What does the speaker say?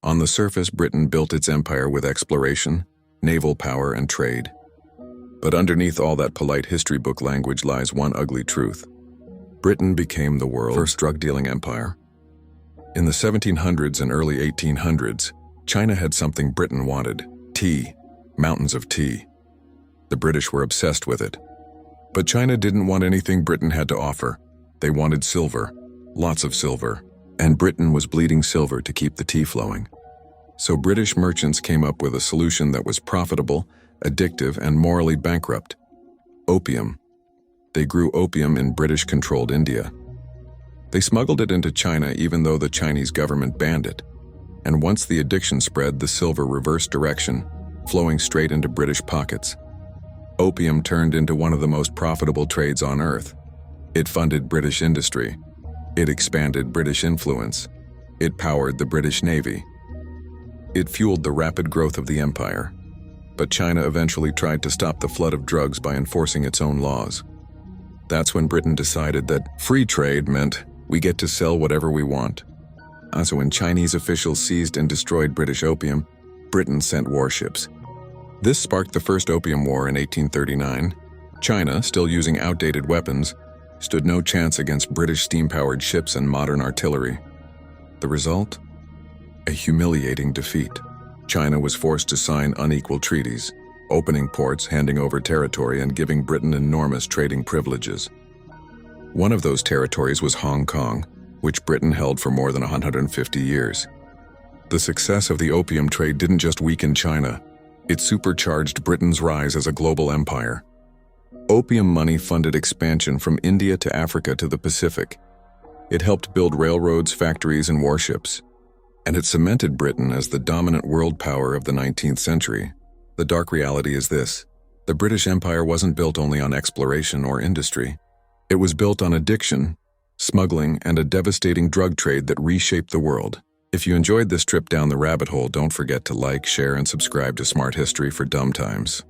On the surface, Britain built its empire with exploration, naval power, and trade. But underneath all that polite history book language lies one ugly truth. Britain became the world's first drug-dealing empire. In the 1700s and early 1800s, China had something Britain wanted: tea, mountains of tea. The British were obsessed with it. But China didn't want anything Britain had to offer. They wanted silver, lots of silver, and Britain was bleeding silver to keep the tea flowing. So British merchants came up with a solution that was profitable, addictive, and morally bankrupt: opium. They grew opium in British-controlled India. They smuggled it into China even though the Chinese government banned it. And once the addiction spread, the silver reversed direction, flowing straight into British pockets. Opium turned into one of the most profitable trades on earth. It funded British industry. It expanded British influence. It powered the British Navy. It fueled the rapid growth of the empire. But China eventually tried to stop the flood of drugs by enforcing its own laws. That's when Britain decided that free trade meant we get to sell whatever we want. So when Chinese officials seized and destroyed British opium, Britain sent warships. This sparked the First Opium War in 1839. China, still using outdated weapons, stood no chance against British steam-powered ships and modern artillery. The result? A humiliating defeat. China was forced to sign unequal treaties, opening ports, handing over territory, and giving Britain enormous trading privileges. One of those territories was Hong Kong, which Britain held for more than 150 years. The success of the opium trade didn't just weaken China, it supercharged Britain's rise as a global empire. Opium money funded expansion from India to Africa to the Pacific. It helped build railroads, factories, and warships. And it cemented Britain as the dominant world power of the 19th century. The dark reality is this: the British Empire wasn't built only on exploration or industry. It was built on addiction, smuggling, and a devastating drug trade that reshaped the world. If you enjoyed this trip down the rabbit hole, don't forget to like, share, and subscribe to Smart History for Dumb Times.